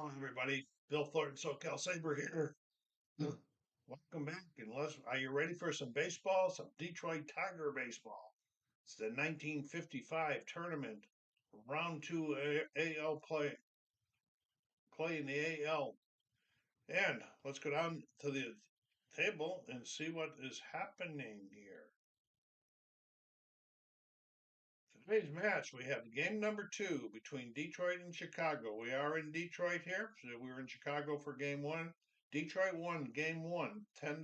Hello, everybody. Bill Thornton, SoCal Saber here. Welcome back. Are you ready for some baseball? Some Detroit Tiger baseball. It's the 1955 tournament, round two AL play in the AL. And let's go down to the table and see what is happening here. Today's match, we have game number 2 between Detroit and Chicago. We are in Detroit here. So we were in Chicago for game 1. Detroit won game 1, 10-5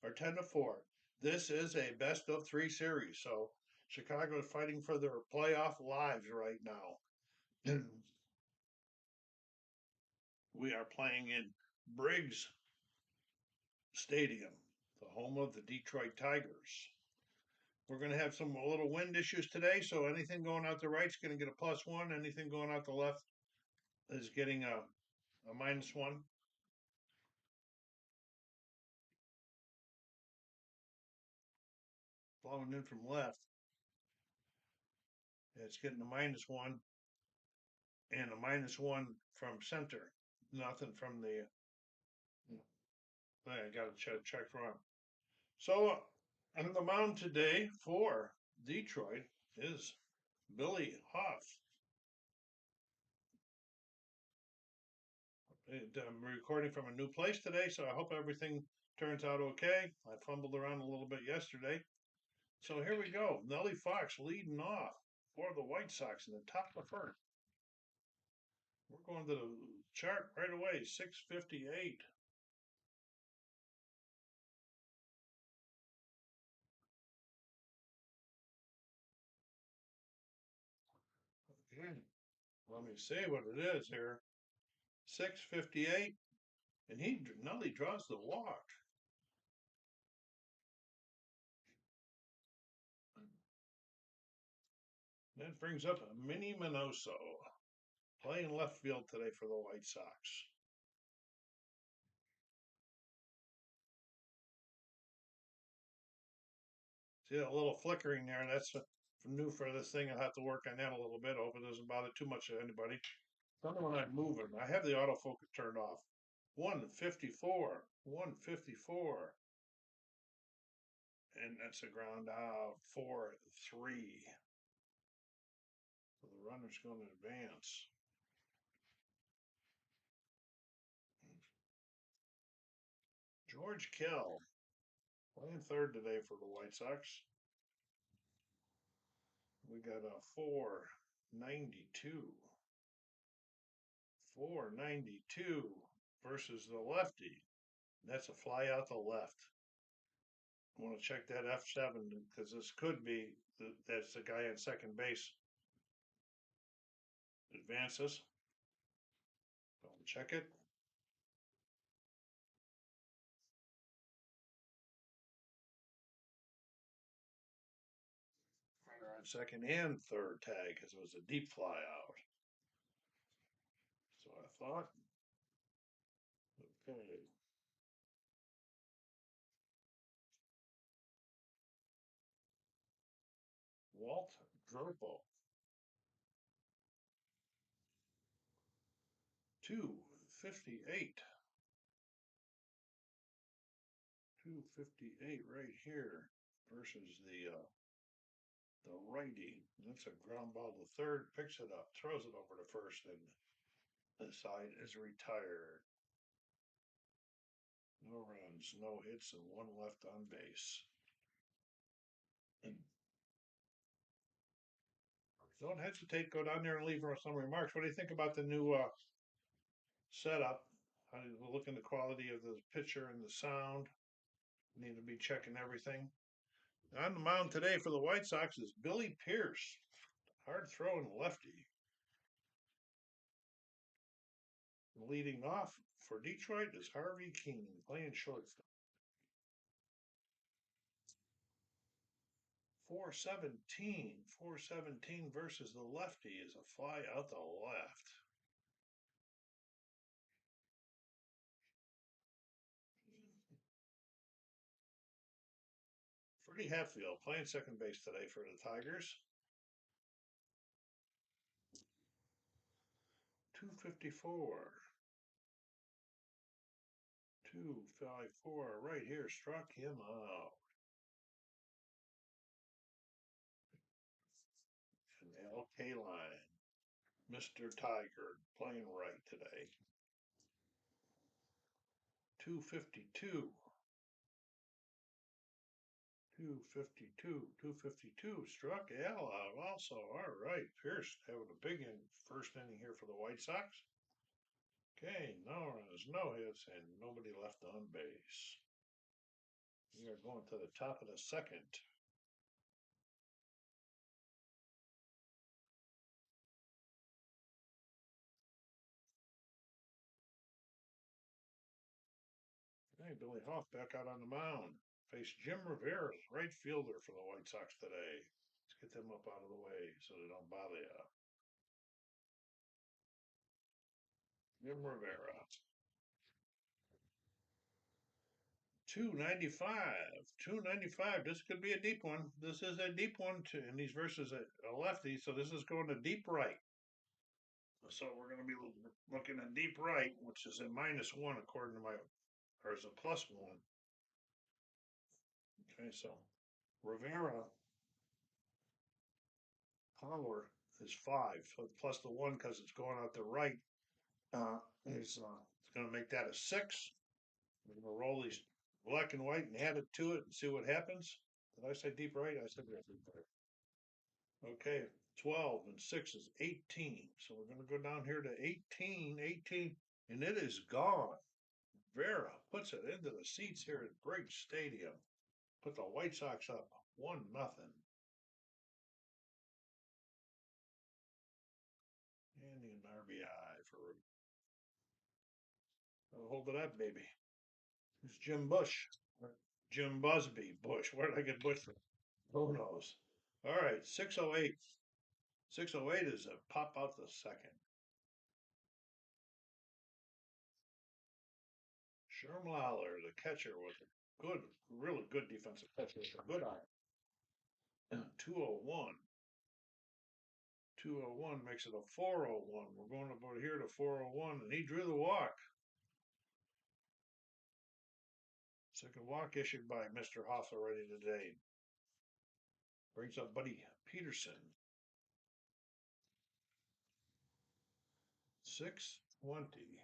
or 10-4. This is a best of 3 series. So Chicago is fighting for their playoff lives right now. We are playing in Briggs Stadium, the home of the Detroit Tigers. We're going to have some little wind issues today, so anything going out the right is going to get a +1. Anything going out the left is getting a -1. Blowing in from left, it's getting a -1 and a -1 from center. Nothing from the. I got to check wrong. So on the mound today for Detroit is Billy Hoeft. I'm recording from a new place today, so I hope everything turns out okay. I fumbled around a little bit yesterday. So here we go. Nellie Fox leading off for the White Sox in the top of the first. We're going to the chart right away, 6:58. Okay. Let me see what it is here. 6:58, and Nelly draws the walk. That brings up Minnie Minoso playing left field today for the White Sox. See that little flickering there? That's new for this thing. I'll have to work on that a little bit. I hope it doesn't bother too much of anybody. Something when I'm moving. I have the autofocus turned off. 154, 154. And that's a ground out, 4-3. So the runner's going to advance. George Kell playing third today for the White Sox. We got a 492. 492 versus the lefty. That's a fly out the left. I want to check that F7 because this could be that's the guy on second base. Advances. Don't check it. Runner on second and third tag because it was a deep fly out. So I thought. Okay. Walt Dropo. 258. 258 right here versus the righty. That's a ground ball to third, picks it up, throws it over to first, and the side is retired. No runs, no hits, and one left on base. Don't hesitate, go down there and leave some remarks. What do you think about the new setup? How do you look in the quality of the picture and the sound? Need to be checking everything. On the mound today for the White Sox is Billy Pierce, hard throwing lefty. Leading off for Detroit is Harvey King, playing shortstop. 417. 417 versus the lefty is a fly out the left. Freddie Hatfield playing second base today for the Tigers. 254. 254 right here struck him out. And LK line. Mr. Tiger playing right today. 252. 252 struck Al out also. All right, Pierce having a big first inning here for the White Sox. Okay, no runs, no hits, and nobody left on base. We are going to the top of the second. Hey, Billy Hoeft back out on the mound. Face Jim Rivera, right fielder for the White Sox today. Let's get them up out of the way so they don't bother you. Jim Rivera. 295. 295. This could be a deep one. This is a deep one, too, and he's versus a lefty, so this is going to deep right. So we're going to be looking at deep right, which is a -1 according to my, or is a +1. Okay, so Rivera power is 5, so plus the 1 because it's going out the right. It's going to make that a 6. We're going to roll these black and white and add it to it and see what happens. Did I say deep right? I said deep right. Okay, 12 and 6 is 18. So we're going to go down here to 18, and it is gone. Vera puts it into the seats here at Briggs Stadium. Put the White Sox up 1-0. And an RBI for hold of that baby. It's Jim Bush. Jim Busby. Bush. Where did I get Bush from? Who knows? All right, 608. 608 is a pop out the second. Sherm Lawler, the catcher, was a good, really good defensive catcher. A good eye. 201. 201 makes it a 401. We're going over here to 401, and he drew the walk. Second walk issued by Mr. Hoff already today. Brings up Buddy Peterson. 620.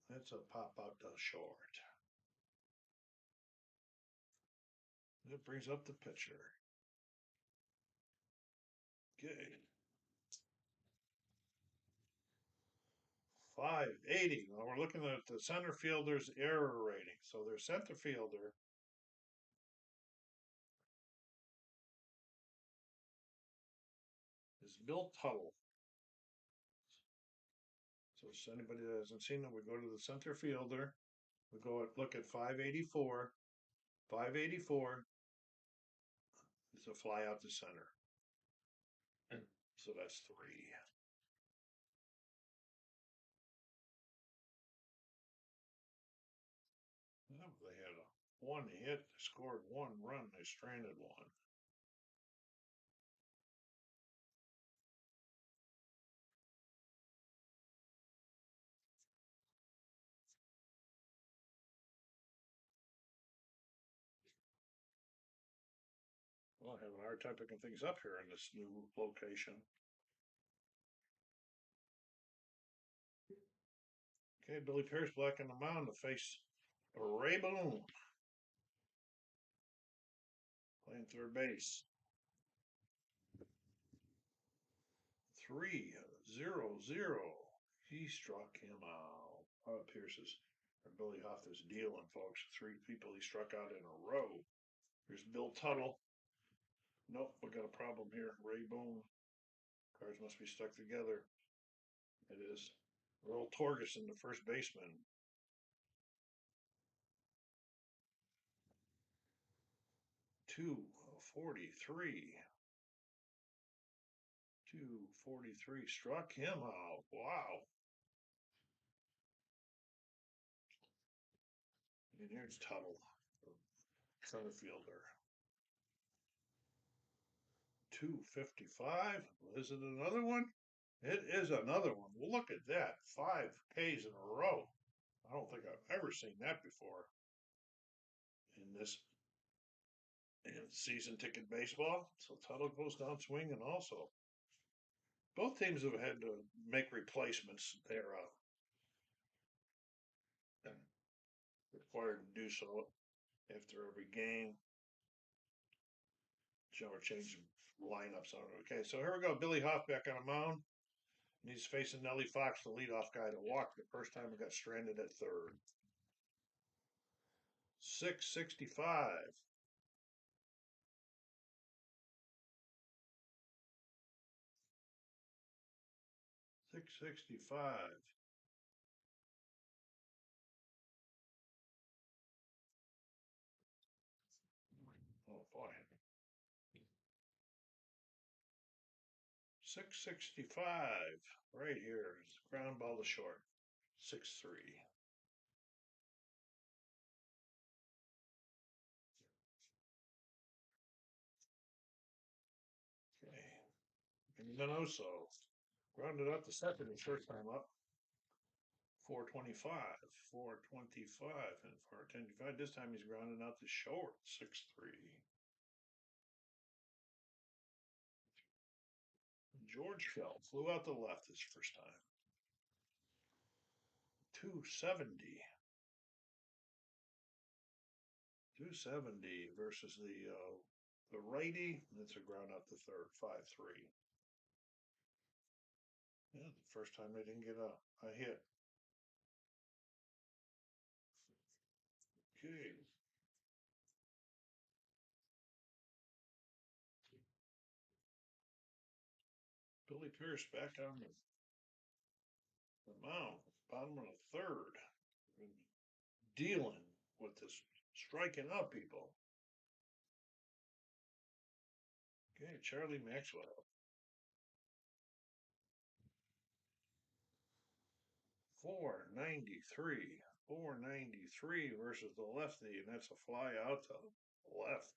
That's a pop out to short. That brings up the pitcher. Okay. 580. Now we're looking at the center fielder's error rating. So their center fielder is Bill Tuttle. So anybody that hasn't seen it, we go to the center fielder. We go look at 584. 584 is a fly out to center. So that's 3. Well, they had a 1 hit, scored 1 run, they stranded 1. Well, I'm having a hard time picking things up here in this new location. Okay, Billy Pierce back on the mound to face Ray Boone. Playing third base. 3-0-0. He struck him out. Pierce's or Billy Hoff is dealing, folks. 3 people he struck out in a row. Here's Bill Tuttle. Nope, we got a problem here. Ray Boone. Cards must be stuck together. It is. Earl Torgerson, the first baseman. 243. 243 struck him out. Wow. And here's Tuttle, center fielder. 255. Is it another one? It is another one. Look at that. 5 Ks in a row. I don't think I've ever seen that before in this in season ticket baseball. So Tuttle goes down swinging also. Both teams have had to make replacements. They're required to do so after every game. Or changing lineups on it. Okay, so here we go. Billy Hoeft back on a mound. And he's facing Nellie Fox, the leadoff guy, to walk the first time he got stranded at third. 665. 665. Oh boy. 665. Right here is ground ball to short. 6-3. Okay. And Minoso grounded out to second his first time up. 425. 425 and 425. This time he's grounded out to short. 6-3. George Fell flew out the left his first time. 270. 270 versus the righty. That's a ground out the third. 5-3. Yeah, the first time they didn't get a hit. Okay. Billy Pierce back on the mound, bottom of the third, dealing with this striking out people. Okay, Charlie Maxwell. 493. 493 versus the lefty, and that's a fly out to left.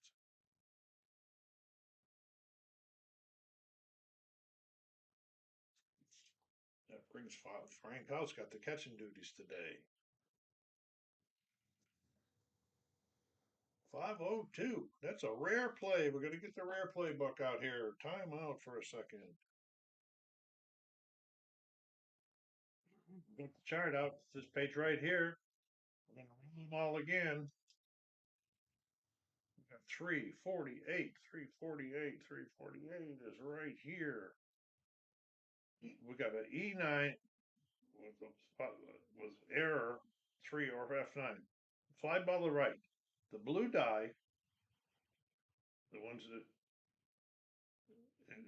That brings Frank House got the catching duties today. 502. That's a rare play. We're going to get the rare play book out here. Time out for a second. Get the chart out. This page right here. We're going to read them all again. We got 348. 348. 348 is right here. We got an E9 with error 3 or F9. Fly ball to right. The blue die, the ones that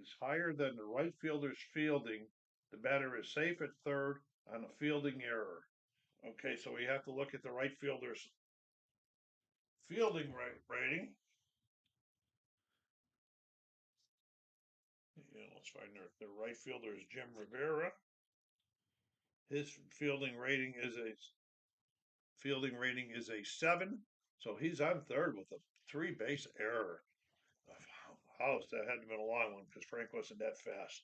is higher than the right fielder's fielding, the batter is safe at third on a fielding error. Okay, so we have to look at the right fielder's fielding rating. Yeah, let's find their right fielder is Jim Rivera. His fielding rating is a 7, so he's on third with a 3-base error. House, that had to have been a long one because Frank wasn't that fast.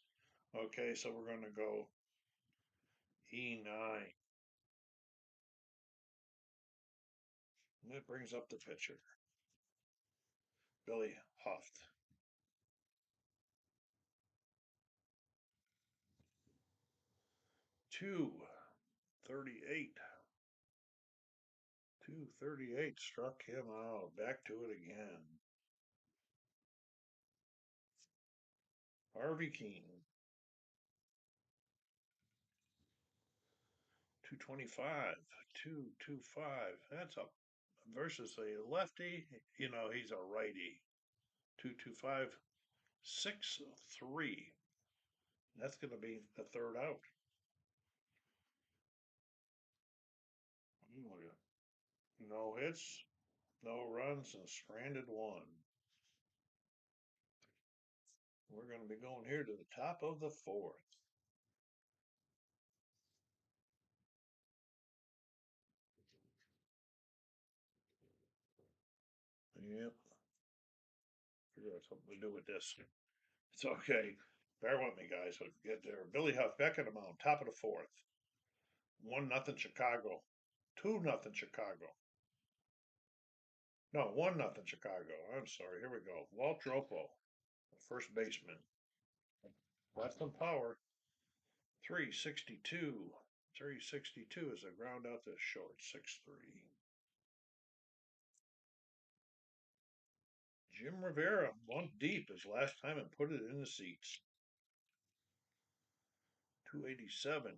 Okay, so we're going to go E9. And that brings up the pitcher, Billy Hoeft. 238. 238 struck him out. Back to it again. Harvey Keene. 225. 225. That's a versus a lefty. You know, he's a righty. 225. 6-3. That's going to be the third out. No hits, no runs, and stranded one. We're going to be going here to the top of the fourth. Yep. Figure out something to do with this. It's okay. Bear with me, guys. I'll get there. Billy Huff back at the mound, top of the fourth. 1-0 Chicago. 2-0 Chicago. No, 1-0 Chicago. I'm sorry. Here we go. Walt Dropo, first baseman. Left some power. 362. 362 is a ground out to short. 6-3. Jim Rivera bumped deep his last time and put it in the seats. 287.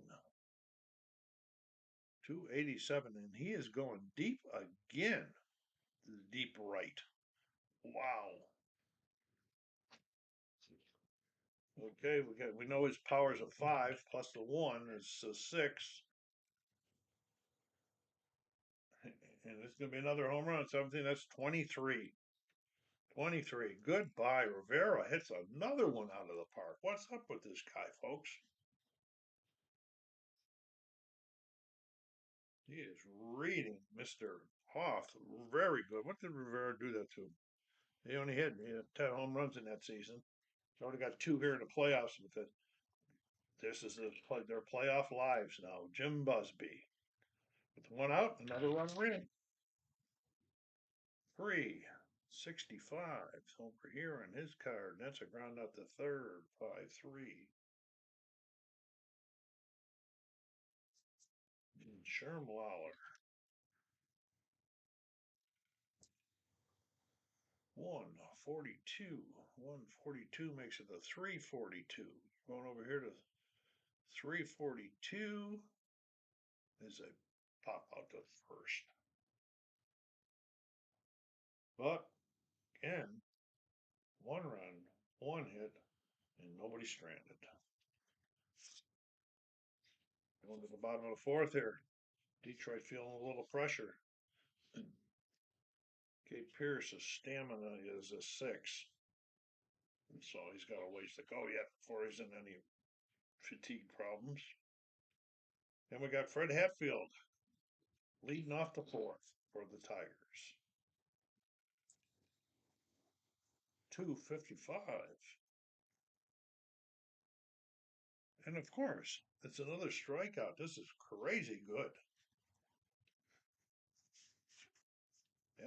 287, and he is going deep again. Deep right. Wow. Okay, we know his power's a 5 plus the 1 is a 6. And it's gonna be another home run. 17, that's 23. 23. Goodbye. Rivera hits another one out of the park. What's up with this guy, folks? He is reading Mr. Hoeft very good. What did Rivera do that to? He only hit 10 home runs in that season. He's already got 2 here in the playoffs with it. This is their playoff lives now. Jim Busby. With 1 out, another run in. 365 over here on his card. That's a ground out to third. 5-3. Sherm Lawler. 142. 142 makes it a 342. Going over here to 342 is a pop out to first. But again, 1 run, 1 hit, and nobody stranded. Going to the bottom of the 4th here. Detroit feeling a little pressure. Gabe Pierce's stamina is a 6. And so he's got a ways to go yet before he's in any fatigue problems. Then we got Fred Hatfield leading off the 4th for the Tigers. 255. And of course, it's another strikeout. This is crazy good.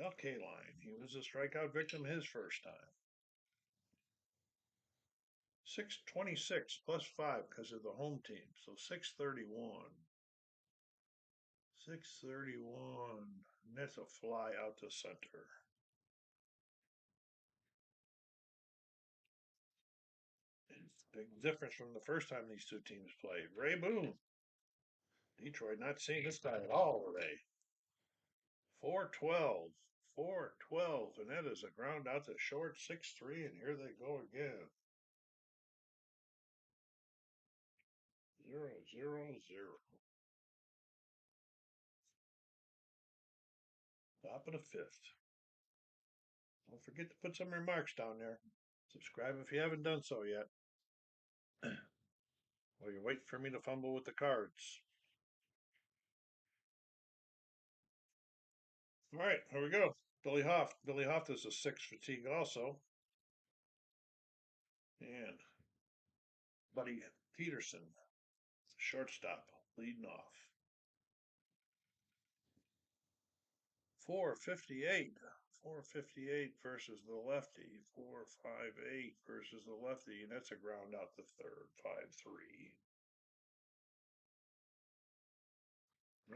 Al Kaline, he was a strikeout victim his first time. 626 plus 5 because of the home team. So 631. 631. And that's a fly out to center. Big difference from the first time these two teams played. Ray Boone. Detroit not seeing this guy at all today. 412. 412. And that is a ground out to short. 6-3. And here they go again. 0-0-0. Top of the 5th. Don't forget to put some remarks down there. Subscribe if you haven't done so yet. While you're waiting for me to fumble with the cards. All right, here we go. Billy Hoeft. Billy Hoeft is a 6 fatigue also. And Buddy Peterson, shortstop, leading off. 458. 458 versus the lefty. 458 versus the lefty. And that's a ground out the third. 5-3.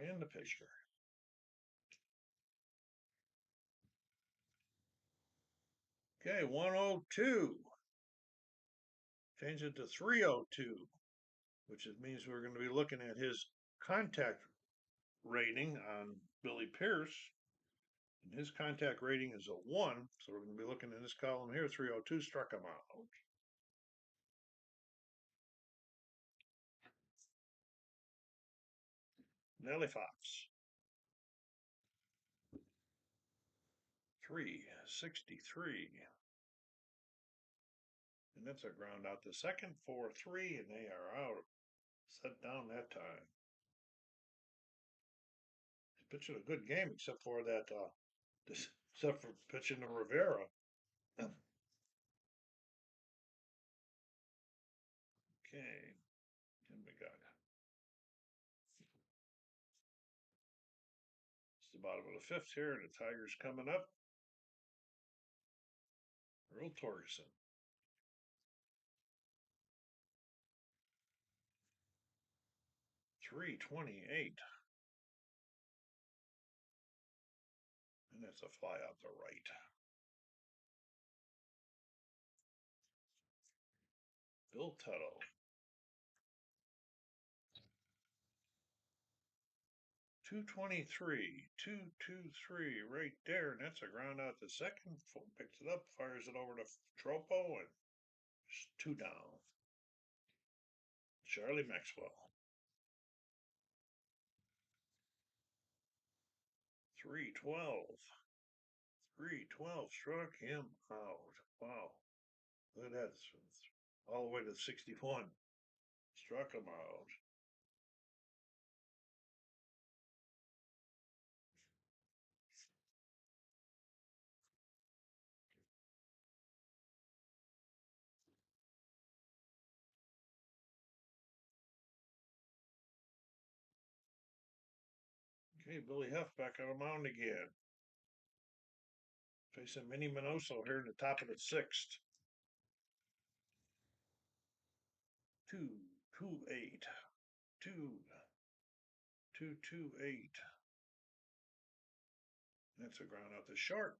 And the pitcher. Okay, 102. Change it to 302, which means we're going to be looking at his contact rating on Billy Pierce. And his contact rating is a 1, so we're going to be looking in this column here. 302 struck him out. Nelly Fox. 363. And that's a ground out to second. 4-3, and they are out. Set down that time. He's pitching a good game, except for that, except for pitching to Rivera. Okay, and we got the bottom of the fifth here, and the Tigers coming up. Earl Torgerson. .328. And that's a fly out the right. Bill Tuttle. 223, 223 right there, and that's a ground out to second. Picks it up, fires it over to Tropo, and it's 2 down. Charlie Maxwell. 312. 312 struck him out. Wow. Look at that. All the way to 61. Struck him out. Okay, Billy Huff back on the mound again. Facing Minnie Minoso here in the top of the sixth. 2-2-8. 2-2-2-8. That's a ground out to short.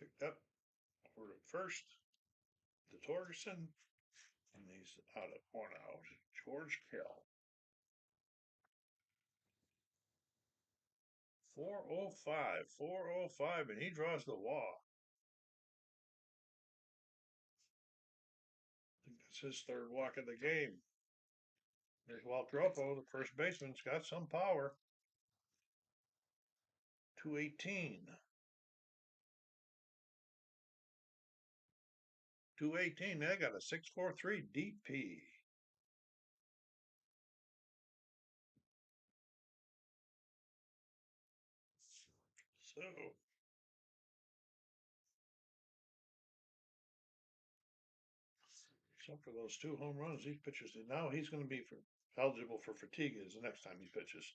Picked up over at first to Torgerson. And he's out at 1 out. George Kell. 405. 405, and he draws the walk. I think that's his third walk of the game. There's Walt Dropo, the first baseman's got some power. 218. 218, they got a 643 DP. So, except for those 2 home runs, these pitchers did. Now he's going to be eligible for fatigue is the next time he pitches.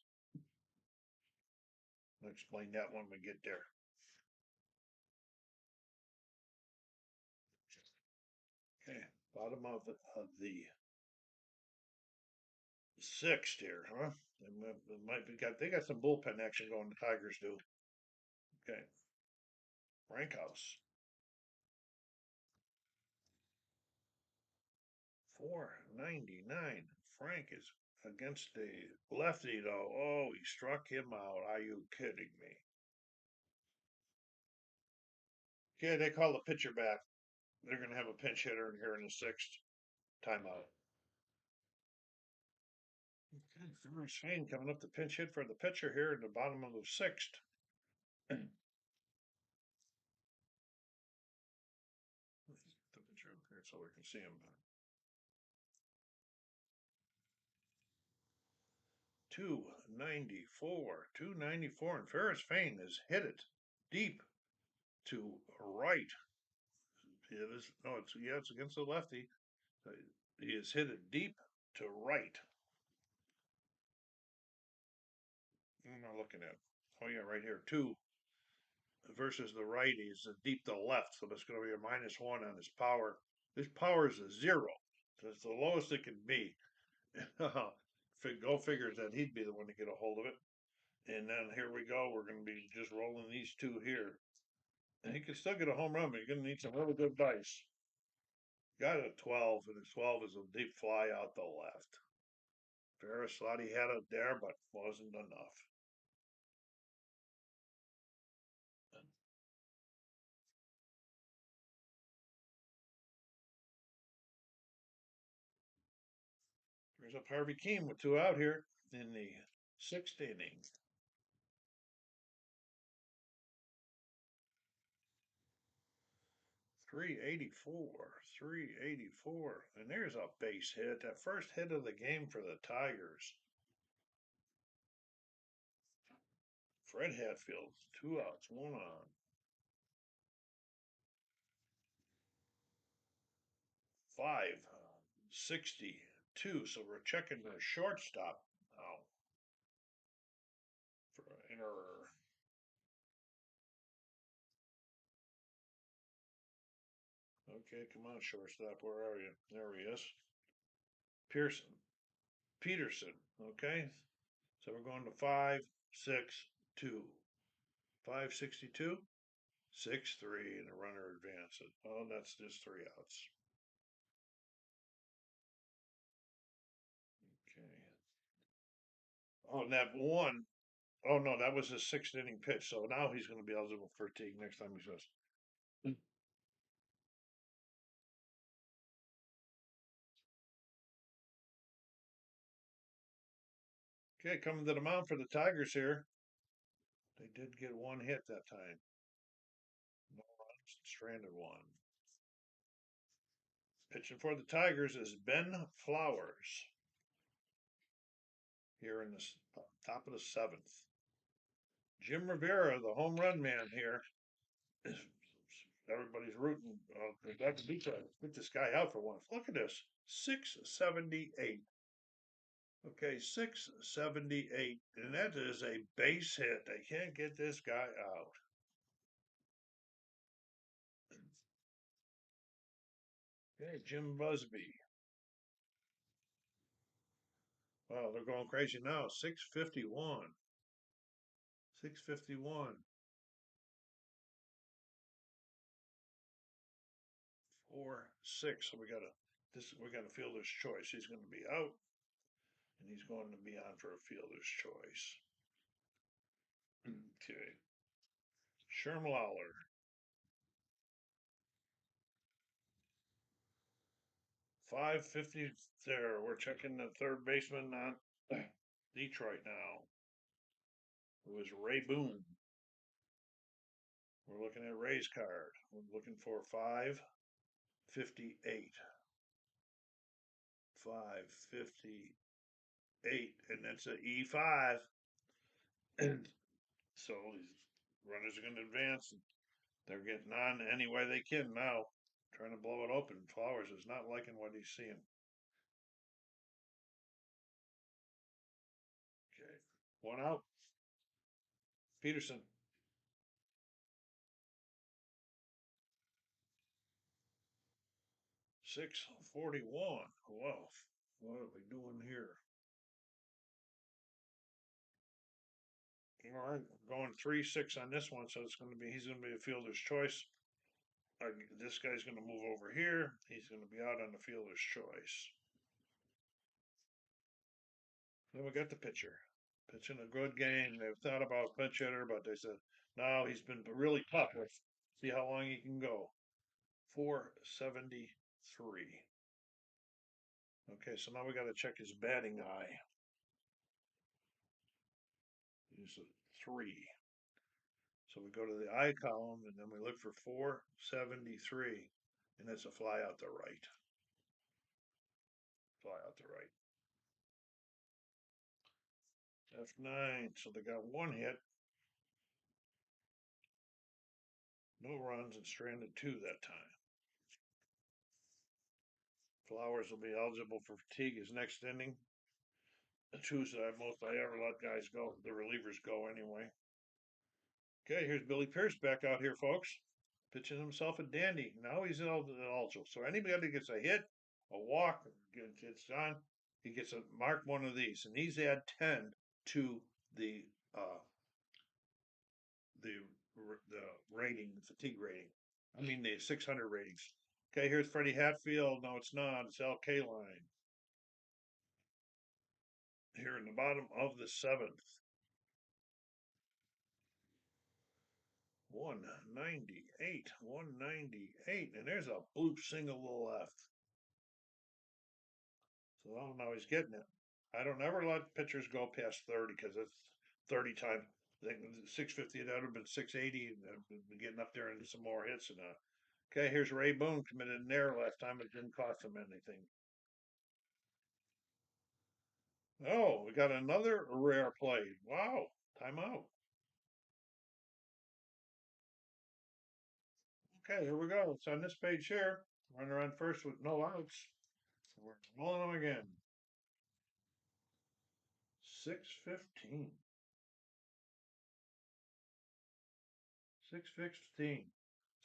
I'll explain that when we get there. Okay, bottom of the sixth here, huh? They got some bullpen action going. The Tigers do. Okay, Frankhouse. 499. Frank is against the lefty though. Oh, he struck him out. Are you kidding me? Okay, they call the pitcher back. They're going to have a pinch hitter in here in the sixth. Timeout. Okay, Ferris Shane coming up to pinch hit for the pitcher here in the bottom of the sixth. The pitcher up here so we can see him. 294, 294, and Ferris Fane has hit it deep to right. It is it's against the lefty. He has hit it deep to right. I'm not looking at. Oh yeah, right here. 2 versus the righty is deep to left, so that's going to be a -1 on his power. His power is a 0. So it's the lowest it can be. Go figures that he'd be the one to get a hold of it. And then here we go. We're going to be just rolling these 2 here. And he can still get a home run, but you're going to need some really good dice. Got a 12, and his 12 is a deep fly out the left. Ferris thought he had it there, but wasn't enough. Brings up Harvey Keene with 2 out here in the 6th inning. 384, 384, and there's a base hit. That first hit of the game for the Tigers. Fred Hatfield, 2 outs, 1 on. 562. So we're checking the shortstop now for an error. Okay, come on, shortstop. Where are you? There he is. Pearson. Peterson. Okay. So we're going to 5-6-2. 562. 6-3, and the runner advances. Oh, that's just 3 outs. Okay. Oh, and that one. Oh no, that was his 6th inning pitch. So now he's going to be eligible for fatigue next time he says. Okay, coming to the mound for the Tigers here. They did get one hit that time. No runs, stranded one. Pitching for the Tigers is Ben Flowers here in the top of the 7th. Jim Rivera, the home run man here, is everybody's rooting. That's Detroit. Get this guy out for once. Look at this, 678. Okay, 678, and that is a base hit. They can't get this guy out. Okay, Jim Busby. Wow, they're going crazy now. 651. 651. 4-6. So we got a fielder's choice. He's going to be out, and he's going to be on for a fielder's choice. Okay. Shermlauer. 550 there. We're checking the third baseman on Detroit now. It was Ray Boone. We're looking at Ray's card. We're looking for 558. 558. And that's an E5. And so these runners are going to advance. They're getting on any way they can now, trying to blow it open. Flowers is not liking what he's seeing. Okay. One out. Peterson. 641. Whoa. What are we doing here? All right, going 3-6 on this one, so he's going to be a fielder's choice. This guy's going to move over here. He's going to be out on the fielder's choice. Then we got the pitcher pitching a good game. They've thought about pinch hitter, but they said no. He's been really tough. Let's see how long he can go. 473. Okay, so now we got to check his batting eye. He's a 3. So we go to the eye column and then we look for 473, and it's a fly out the right. Fly out the right. F9. So they got one hit. No runs and stranded 2 that time. Flowers will be eligible for fatigue his next inning. Choose most I ever let guys go. The relievers go anyway. Okay, here's Billy Pierce back out here, folks. Pitching himself a dandy. Now he's eligible. So anybody that gets a hit, a walk, gets on, he gets a mark one of these. And these add 10 to the uh the rating, the fatigue rating. I mean the 600 ratings. Okay, here's Freddie Hatfield. No, it's not. It's LK line. Here in the bottom of the 7th. 198, 198, and there's a bloop single to the left. So I don't know, he's getting it. I don't ever let pitchers go past 30 because it's 30 times. 650, that would have been 680, and getting up there and some more hits. And okay, here's Ray Boone committed an error last time. It didn't cost him anything. Oh, we got another rare play. Wow, timeout. Okay, here we go. It's on this page here. Runner on first with no outs. We're rolling them again. 615. 615.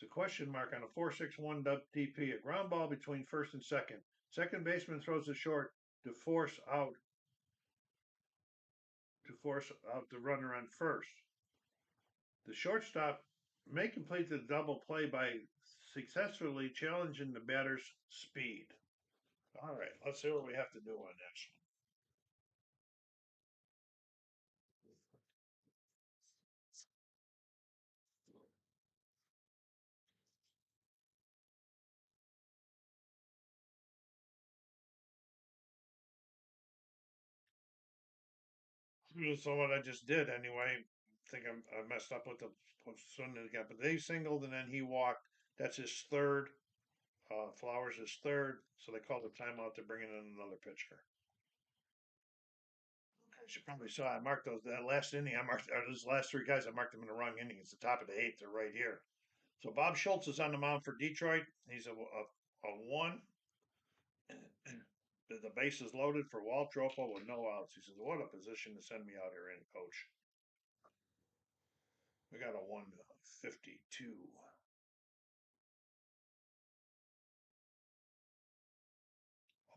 It's a question mark on a 4-6-1 DP. A ground ball between first and second. Second baseman throws it short to force out the runner on first. The shortstop may complete the double play by successfully challenging the batter's speed. All right, let's see what we have to do on this. So what I just did anyway, I think I messed up with the swing again, but they singled and then he walked. That's his third. Flowers is third, so they called a timeout to bring in another pitcher. Okay, you probably saw I marked those that last inning. I marked those last three guys. I marked them in the wrong inning. It's the top of the eighth. They're right here. So Bob Schultz is on the mound for Detroit. He's a one. The base is loaded for Walt Dropo with no outs. He says, "What a position to send me out here in, coach." We got a 152.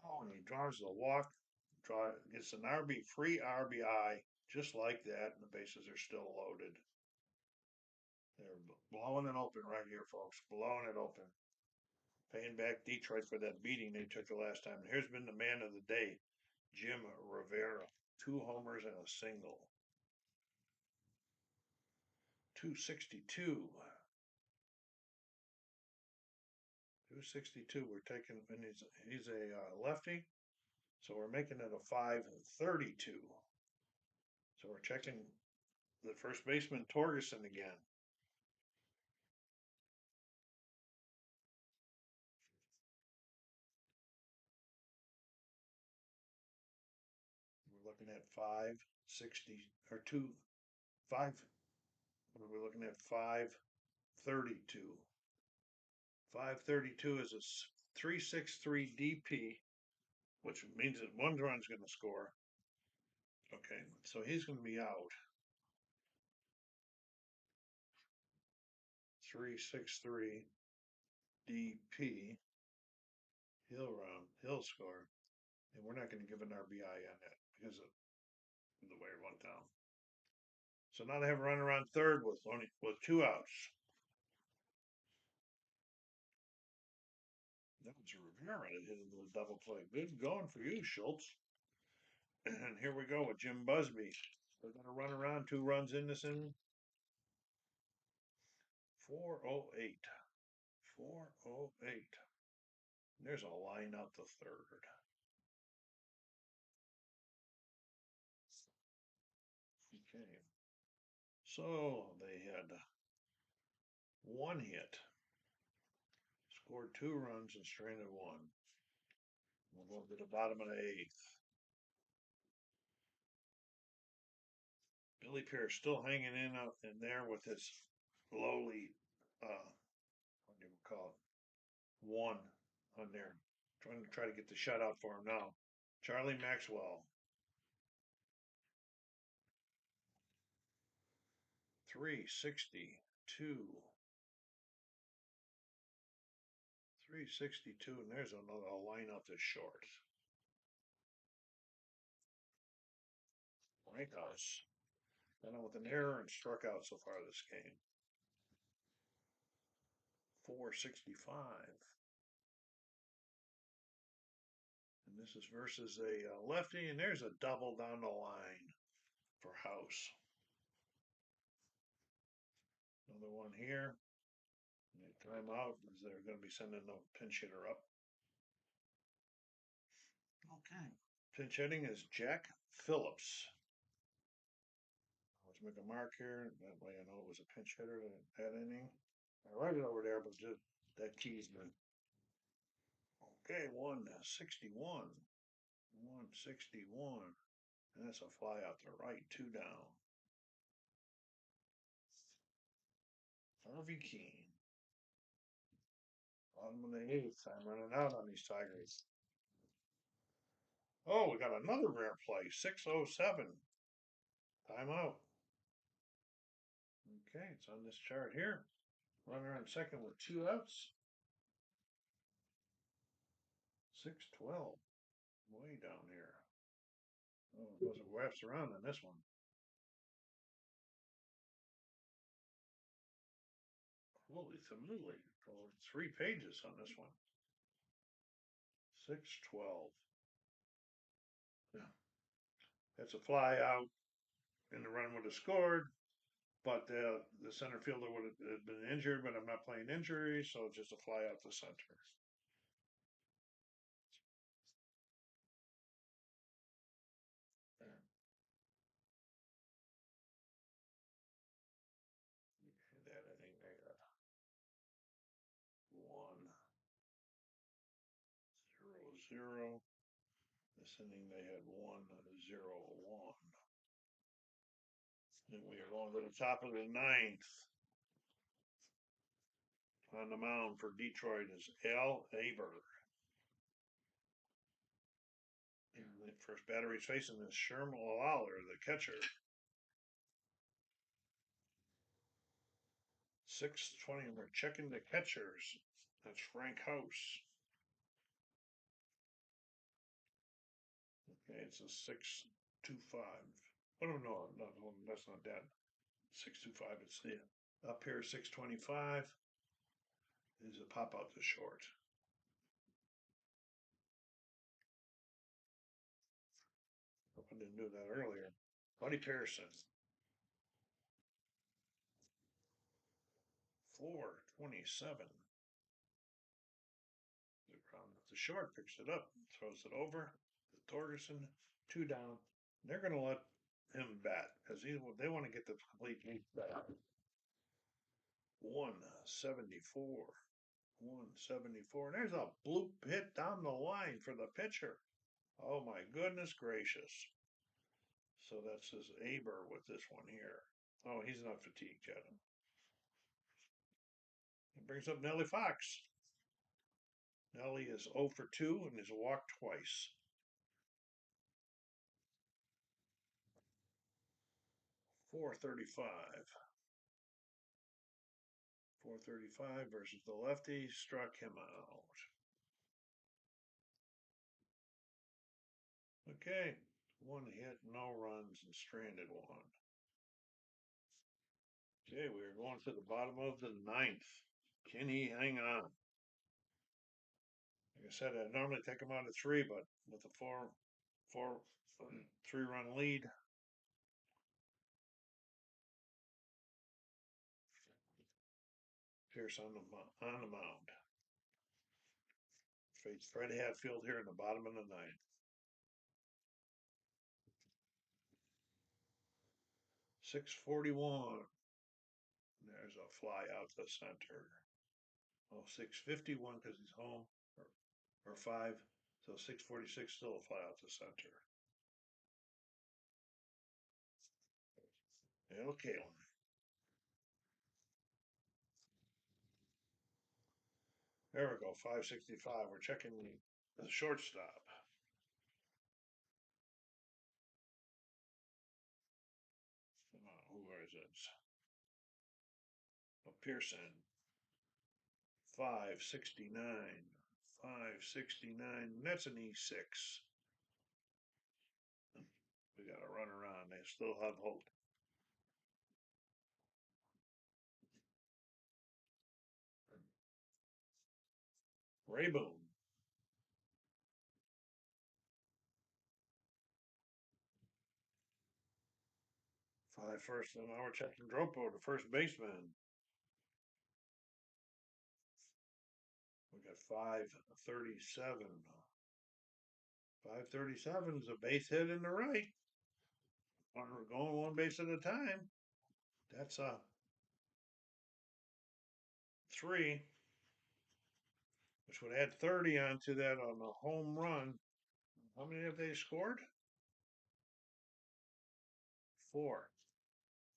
Oh, and he draws the walk. Gets an free RBI just like that, and the bases are still loaded. They're blowing it open right here, folks. Blowing it open. Paying back Detroit for that beating they took the last time. And here's been the man of the day, Jim Rivera. 2 homers and a single. 262. 262. We're taking, and he's a lefty, so we're making it a 532. So we're checking the first baseman Torgerson again. We're looking at 560 or 5. What are we looking at? 532. 532 is a 363 DP, which means that one run's going to score. Okay, so he's going to be out. 363 DP. He'll score. And we're not going to give an RBI on that because of the way it went down. So now they have a runner on third with 2 outs. That was Rivera that hit a double play. Good going for you, Schultz. And here we go with Jim Busby. They're going to run around 2 runs in this inning. 408. 408. There's a line out the third. Okay. So they had 1 hit, scored 2 runs and stranded 1. We'll go to the bottom of the 8th. Billy Pierce still hanging in out in there with his lowly, what do you call it, 1 on there. Trying to get the shutout for him now. Charlie Maxwell. 362. 362, and there's another line out to short. Rankhouse. Done with an error and struck out so far this game. 465. And this is versus a lefty, and there's a double down the line for House. Another one here. Time out as they're going to be sending the pinch hitter up. Okay. Pinch hitting is Jack Phillips. Let's make a mark here. That way I know it was a pinch hitter that inning. I write it over there, but just that key's been. Okay, 161. 161. And that's a fly out to right, 2 down. Harvey Keene. Bottom of the 8th. I'm running out on these Tigers. Oh, we got another rare play. 607. Timeout. Okay, it's on this chart here. Runner on second with 2 outs. 6-12. Way down here. Oh, it wasn't wraps around on this one. Holy tamale. 3 pages on this one. 6-12. Yeah. That's a fly out, and the run would have scored, but the center fielder would have been injured, but I'm not playing injury, so it's just a fly out to center. That I think they got 1-0-0. This inning they had 1-0-1. And we are going to the top of the ninth. On the mound for Detroit is Al Aber. And the first batter he's facing is Sherman Lawler, the catcher. 6:20, and we're checking the catchers. That's Frank House. Okay, it's a 6-2-5. Oh no, that's not that. 6-2-5. It's the up here 6:25 is a pop out to short. Hope I didn't do that earlier. Buddy Pearson. 4:27. The short picks it up, throws it over to Torgerson, 2 down. They're going to let him bat because they want to get the complete bat. 174. 174. And there's a bloop hit down the line for the pitcher. Oh my goodness gracious. So that's his Aber with this one here. Oh, he's not fatigued yet. He brings up Nellie Fox. Nellie is 0 for 2 and has walked twice. 435. 435 versus the lefty, struck him out. Okay, 1 hit, no runs, and stranded 1. Okay, we are going to the bottom of the ninth. Can he hang on? Like I said, I'd normally take him out of 3, but with a 3-run lead, Pierce on the mound. Face Fred Hatfield here in the bottom of the ninth. 6:41. There's a fly out to center. Oh, 6:51 because he's home, or 5. So 6:46 still a fly out to center. Okay. There we go. 5:65. We're checking the shortstop. Who is it? Pearson. 5:69. 5:69. That's an E6. We got to run around. They still have hope. Rayboom. 5 first, and now we're checking Dropo, the first baseman. We got 5:37. 5:37 is a base hit in the right. We're going 1 base at a time. That's a 3, which would add 30 onto that on the home run. How many have they scored? 4.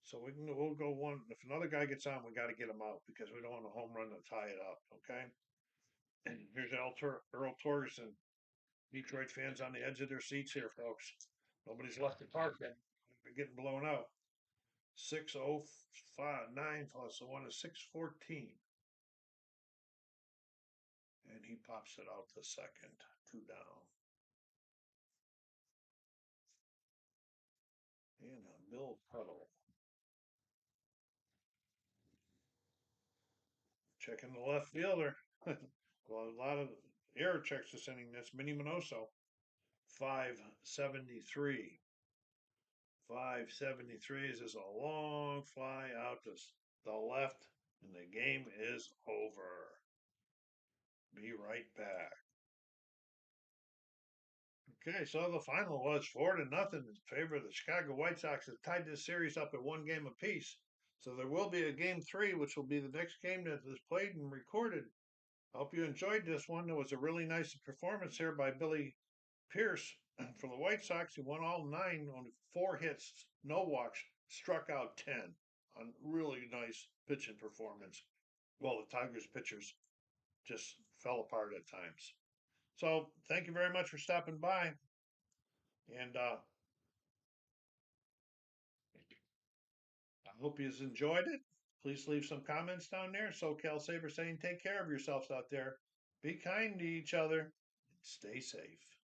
So we'll go 1. If another guy gets on, we got to get him out because we don't want a home run to tie it up. Okay. And here's Earl Torgerson. Detroit fans on the edge of their seats here, folks. Nobody's left the park yet. They're getting blown out. 6:05:09 plus the one is 6:14. And he pops it out the second, 2 down. And a Bill Puddle. Checking the left fielder. Well, a lot of error checks this inning. That's Minnie Minoso. 573. 573 is just a long fly out to the left, and the game is over. Be right back. Okay, so the final was 4-0 in favor of the Chicago White Sox. Has tied this series up at 1 game apiece. So there will be a game 3, which will be the next game that is played and recorded. I hope you enjoyed this one. It was a really nice performance here by Billy Pierce for the White Sox. He won all 9 on 4 hits, no walks, struck out 10 on really nice pitching performance. Well, the Tigers pitchers just fell apart at times. So thank you very much for stopping by. And I hope you enjoyed it. Please leave some comments down there. SoCal Saber saying take care of yourselves out there. Be kind to each other. Stay safe.